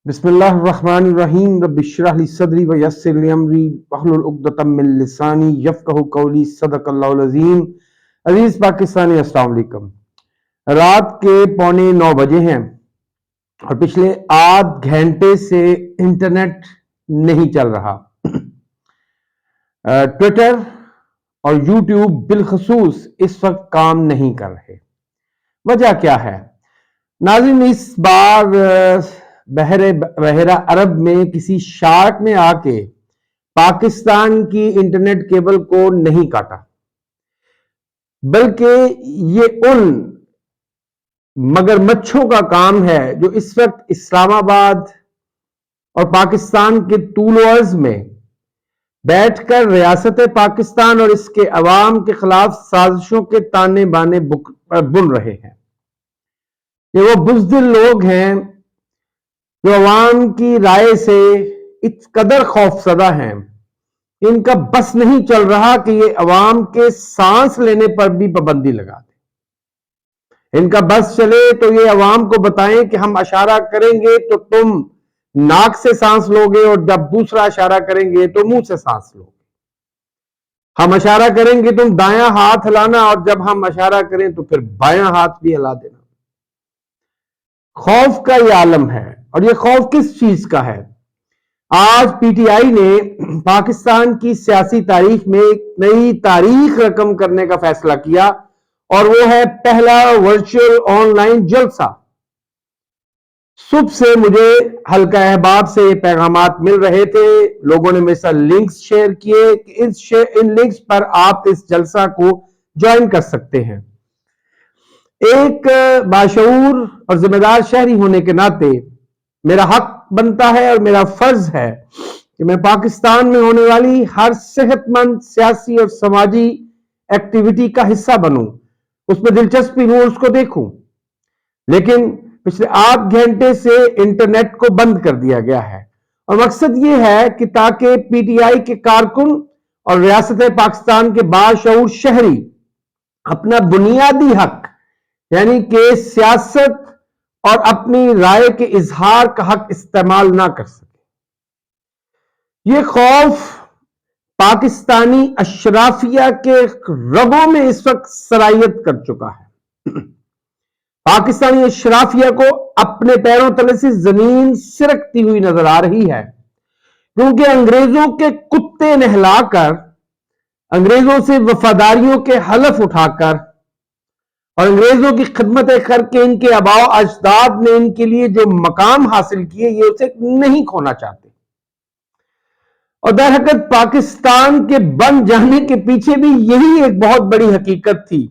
بسم اللہ الرحمن الرحیم رب اشرح لی صدری ویسر لی امری واحلل عقدۃ من لسانی یفقہوا قولی صدق اللہ العظیم۔ عزیز پاکستانی، السلام علیکم۔ رات کے 8:45 بجے ہیں اور پچھلے آدھ گھنٹے سے انٹرنیٹ نہیں چل رہا۔ ٹویٹر اور یوٹیوب بالخصوص اس وقت کام نہیں کر رہے۔ وجہ کیا ہے؟ ناظرین، اس بار بحیرہ عرب میں کسی شارک نے آ کے پاکستان کی انٹرنیٹ کیبل کو نہیں کاٹا، بلکہ یہ ان مگر مچھوں کا کام ہے جو اس وقت اسلام آباد اور پاکستان کے طول و عرض میں بیٹھ کر ریاست پاکستان اور اس کے عوام کے خلاف سازشوں کے تانے بانے بن رہے ہیں۔ یہ وہ بزدل لوگ ہیں جو عوام کی رائے سے اس قدر خوف زدہ ہیں کہ ان کا بس نہیں چل رہا کہ یہ عوام کے سانس لینے پر بھی پابندی لگا دیں۔ ان کا بس چلے تو یہ عوام کو بتائیں کہ ہم اشارہ کریں گے تو تم ناک سے سانس لو گے، اور جب دوسرا اشارہ کریں گے تو منہ سے سانس لو گے۔ ہم اشارہ کریں گے تم دایاں ہاتھ ہلانا، اور جب ہم اشارہ کریں تو پھر بایاں ہاتھ بھی ہلا دینا۔ خوف کا یہ عالم ہے، اور یہ خوف کس چیز کا ہے؟ آج پی ٹی آئی نے پاکستان کی سیاسی تاریخ میں ایک نئی تاریخ رقم کرنے کا فیصلہ کیا، اور وہ ہے پہلا ورچوئل آن لائن جلسہ۔ صبح سے مجھے حلقہ احباب سے یہ پیغامات مل رہے تھے، لوگوں نے میرے ساتھ لنکس شیئر کیے کہ ان لنکس پر آپ اس جلسہ کو جوائن کر سکتے ہیں۔ ایک باشعور اور ذمہ دار شہری ہونے کے ناطے میرا حق بنتا ہے اور میرا فرض ہے کہ میں پاکستان میں ہونے والی ہر صحت مند سیاسی اور سماجی ایکٹیویٹی کا حصہ بنوں، اس میں دلچسپی لوں، اس کو دیکھوں۔ لیکن پچھلے آدھ گھنٹے سے انٹرنیٹ کو بند کر دیا گیا ہے، اور مقصد یہ ہے کہ تاکہ پی ٹی آئی کے کارکن اور ریاست پاکستان کے باشعور شہری اپنا بنیادی حق یعنی کہ سیاست اور اپنی رائے کے اظہار کا حق استعمال نہ کر سکے۔ یہ خوف پاکستانی اشرافیہ کے رگوں میں اس وقت سرایت کر چکا ہے۔ پاکستانی اشرافیہ کو اپنے پیروں تلے سے زمین سرکتی ہوئی نظر آ رہی ہے، کیونکہ انگریزوں کے کتے نہلا کر، انگریزوں سے وفاداریوں کے حلف اٹھا کر اور انگریزوں کی خدمتیں کر کے ان کے آباء و اجداد نے ان کے لیے جو مقام حاصل کیے، یہ اسے نہیں کھونا چاہتے۔ اور در حقیقت پاکستان کے بن جانے کے پیچھے بھی یہی ایک بہت بڑی حقیقت تھی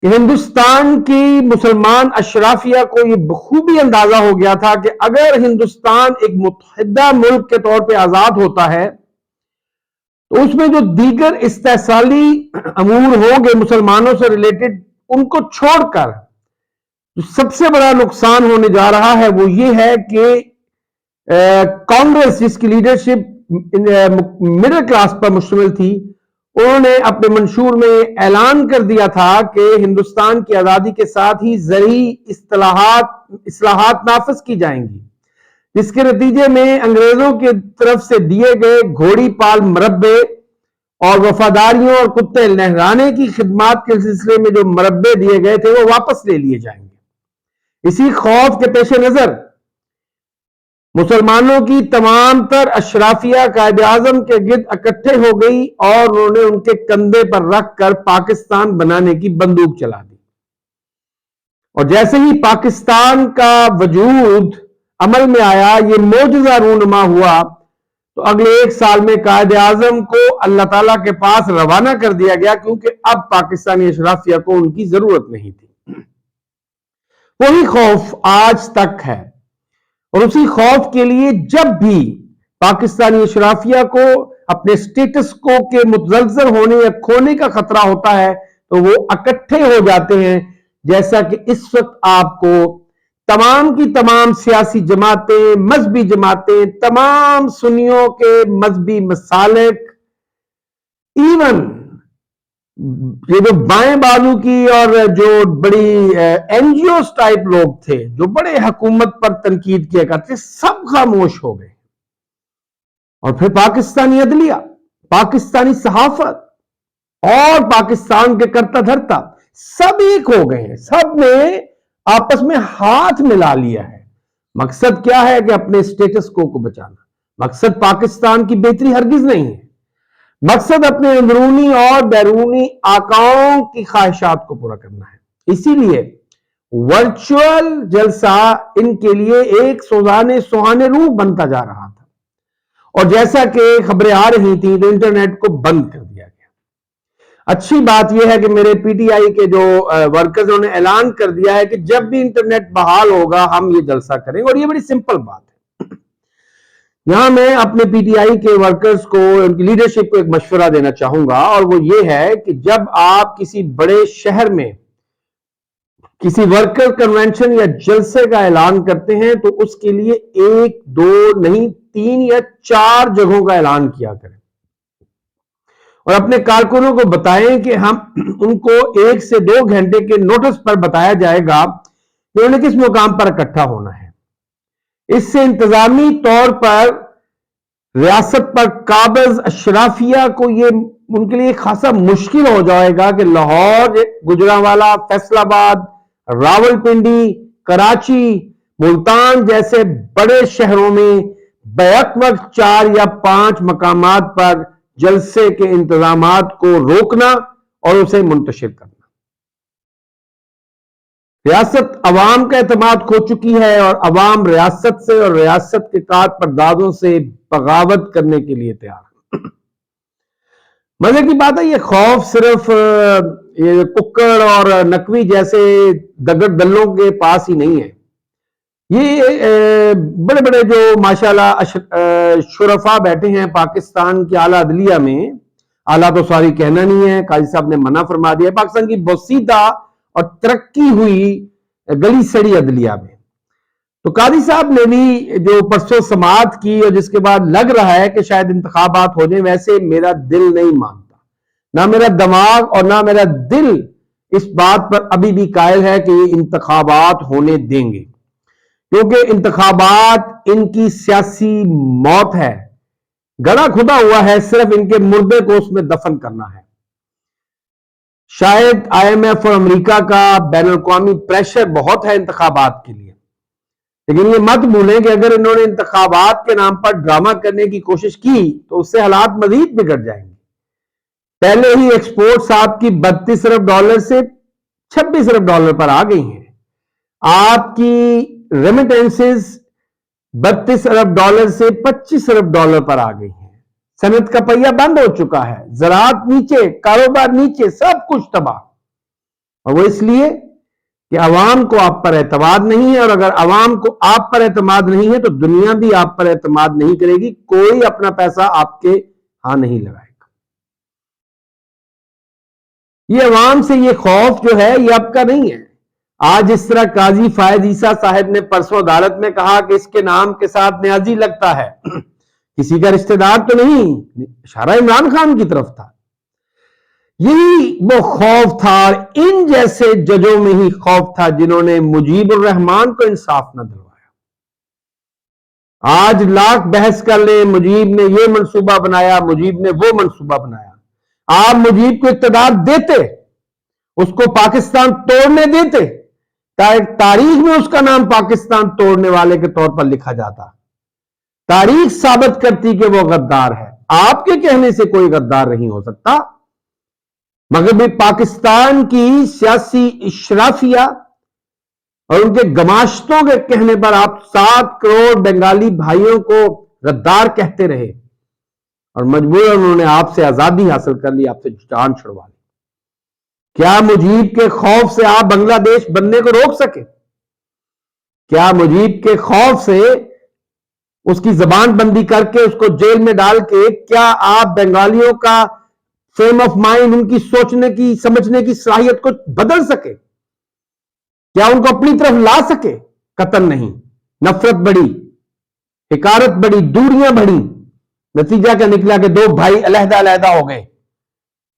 کہ ہندوستان کی مسلمان اشرافیہ کو یہ بخوبی اندازہ ہو گیا تھا کہ اگر ہندوستان ایک متحدہ ملک کے طور پہ آزاد ہوتا ہے تو اس میں جو دیگر استحصالی امور ہوں گے مسلمانوں سے ریلیٹڈ، ان کو چھوڑ کر جو سب سے بڑا نقصان ہونے جا رہا ہے وہ یہ ہے کہ کانگریس، جس کی لیڈرشپ مڈل کلاس پر مشتمل تھی، انہوں نے اپنے منشور میں اعلان کر دیا تھا کہ ہندوستان کی آزادی کے ساتھ ہی زرعی اصلاحات نافذ کی جائیں گی، جس کے نتیجے میں انگریزوں کی طرف سے دیے گئے گھوڑی پال مربے اور وفاداریوں اور کتے نہلانے کی خدمات کے سلسلے میں جو مربے دیے گئے تھے وہ واپس لے لیے جائیں گے۔ اسی خوف کے پیش نظر مسلمانوں کی تمام تر اشرافیہ قائد اعظم کے گرد اکٹھے ہو گئی اور انہوں نے ان کے کندھے پر رکھ کر پاکستان بنانے کی بندوق چلا دی۔ اور جیسے ہی پاکستان کا وجود عمل میں آیا، یہ معجزہ رونما ہوا، تو اگلے 1 سال میں قائد اعظم کو اللہ تعالیٰ کے پاس روانہ کر دیا گیا، کیونکہ اب پاکستانی اشرافیہ کو ان کی ضرورت نہیں تھی۔ وہی خوف آج تک ہے، اور اسی خوف کے لیے جب بھی پاکستانی اشرافیہ کو اپنے سٹیٹس کو کے متزلزل ہونے یا کھونے کا خطرہ ہوتا ہے تو وہ اکٹھے ہو جاتے ہیں، جیسا کہ اس وقت آپ کو تمام کی تمام سیاسی جماعتیں، مذہبی جماعتیں، تمام سنیوں کے مذہبی مسالک، ایون یہ جو بائیں بازو کی اور جو بڑی این جی اوز ٹائپ لوگ تھے جو بڑے حکومت پر تنقید کیا کرتے سب خاموش ہو گئے. اور پھر پاکستانی عدلیہ، پاکستانی صحافت اور پاکستان کے کرتا دھرتا سب ایک ہو گئے ہیں. سب نے آپس میں ہاتھ ملا لیا ہے. مقصد کیا ہے کہ اپنے سٹیٹس کو بچانا. مقصد پاکستان کی بہتری ہرگز نہیں ہے. مقصد اپنے اندرونی اور بیرونی آقاؤں کی خواہشات کو پورا کرنا ہے. اسی لیے ورچوئل جلسہ ان کے لیے ایک سوہانے روح بنتا جا رہا تھا. اور جیسا کہ خبریں آ رہی تھیں تو انٹرنیٹ کو بند کر دیا گیا. اچھی بات یہ ہے کہ میرے پی ٹی آئی کے جو ورکرز نے اعلان کر دیا ہے کہ جب بھی انٹرنیٹ بحال ہوگا ہم یہ جلسہ کریں گے. اور یہ بڑی سمپل بات ہے. یہاں میں اپنے پی ٹی آئی کے ورکرز کو، ان کی لیڈرشپ کو ایک مشورہ دینا چاہوں گا، اور وہ یہ ہے کہ جب آپ کسی بڑے شہر میں کسی ورکر کنونشن یا جلسے کا اعلان کرتے ہیں تو اس کے لیے 1 2 نہیں 3 یا 4 جگہوں کا اعلان کیا کریں، اور اپنے کارکنوں کو بتائیں کہ ہم ان کو 1 سے 2 گھنٹے کے نوٹس پر بتایا جائے گا کہ انہیں کس مقام پر اکٹھا ہونا ہے. اس سے انتظامی طور پر ریاست پر قابض اشرافیہ کو ان کے لیے خاصا مشکل ہو جائے گا کہ لاہور، گجرانوالہ، فیصل آباد، راولپنڈی، کراچی، ملتان جیسے بڑے شہروں میں بیک وقت 4 یا 5 مقامات پر جلسے کے انتظامات کو روکنا اور اسے منتشر کرنا. ریاست عوام کا اعتماد کھو چکی ہے اور عوام ریاست سے اور ریاست کے کار پردازوں سے بغاوت کرنے کے لیے تیار ہے. مزے کی بات ہے، یہ خوف صرف یہ ککڑ اور نقوی جیسے دگڑ دلوں کے پاس ہی نہیں ہے. یہ بڑے بڑے جو ماشاءاللہ شرفا بیٹھے ہیں پاکستان کی اعلیٰ عدلیہ میں، اعلیٰ تو ساری کہنا نہیں ہے، قاضی صاحب نے منع فرما دیا. پاکستان کی بوسیدہ اور ترقی ہوئی گلی سڑی عدلیہ میں تو قاضی صاحب نے بھی جو پرسوں سماعت کی اور جس کے بعد لگ رہا ہے کہ شاید انتخابات ہو جائیں، ویسے میرا دل نہیں مانتا، نہ میرا دماغ اور نہ میرا دل اس بات پر ابھی بھی قائل ہے کہ یہ انتخابات ہونے دیں گے، کیونکہ انتخابات ان کی سیاسی موت ہے. گڑا کھدا ہوا ہے، صرف ان کے مردے کو اس میں دفن کرنا ہے. شاید آئی ایم ایف اور امریکہ کا بین الاقوامی پریشر بہت ہے انتخابات کے لیے، لیکن یہ مت بھولیں کہ اگر انہوں نے انتخابات کے نام پر ڈرامہ کرنے کی کوشش کی تو اس سے حالات مزید بگڑ جائیں گے. پہلے ہی ایکسپورٹس آپ کی $32 ارب سے $26 ارب پر آ گئی ہیں. آپ کی ریمیٹنسز $32 ارب سے $25 ارب پر آ گئی ہیں. صنعت کا پہیہ بند ہو چکا ہے، زراعت نیچے، کاروبار نیچے، سب کچھ تباہ. اور وہ اس لیے کہ عوام کو آپ پر اعتماد نہیں ہے، اور اگر عوام کو آپ پر اعتماد نہیں ہے تو دنیا بھی آپ پر اعتماد نہیں کرے گی. کوئی اپنا پیسہ آپ کے ہاں نہیں لگائے گا. یہ عوام سے یہ خوف جو ہے یہ اب کا نہیں ہے. آج اس طرح قاضی فائد عیسیٰ صاحب نے پرسوں عدالت میں کہا کہ اس کے نام کے ساتھ نیازی لگتا ہے، کسی کا رشتہ دار تو نہیں، اشارہ عمران خان کی طرف تھا. یہی وہ خوف تھا، اور ان جیسے ججوں میں ہی خوف تھا جنہوں نے مجیب الرحمان کو انصاف نہ دلوایا. آج لاکھ بحث کر لیں، مجیب نے یہ منصوبہ بنایا، مجیب نے وہ منصوبہ بنایا. آپ مجیب کو اقتدار دیتے، اس کو پاکستان توڑنے دیتے، تاریخ میں اس کا نام پاکستان توڑنے والے کے طور پر لکھا جاتا. تاریخ ثابت کرتی کہ وہ غدار ہے. آپ کے کہنے سے کوئی غدار نہیں ہو سکتا، مگر بھی پاکستان کی سیاسی اشرافیہ اور ان کے گماشتوں کے کہنے پر آپ 7 کروڑ بنگالی بھائیوں کو غدار کہتے رہے، اور مجبوراً انہوں نے آپ سے آزادی حاصل کر لی، آپ سے جان چھڑوا لی. کیا مجیب کے خوف سے آپ بنگلہ دیش بننے کو روک سکے؟ کیا مجیب کے خوف سے اس کی زبان بندی کر کے اس کو جیل میں ڈال کے کیا آپ بنگالیوں کا فریم آف مائنڈ، ان کی سوچنے کی سمجھنے کی صلاحیت کو بدل سکے؟ کیا ان کو اپنی طرف لا سکے؟ قطعاً نہیں. نفرت بڑھی، حقارت بڑھی، دوریاں بڑھی. نتیجہ کیا نکلا کہ 2 بھائی علیحدہ علیحدہ ہو گئے.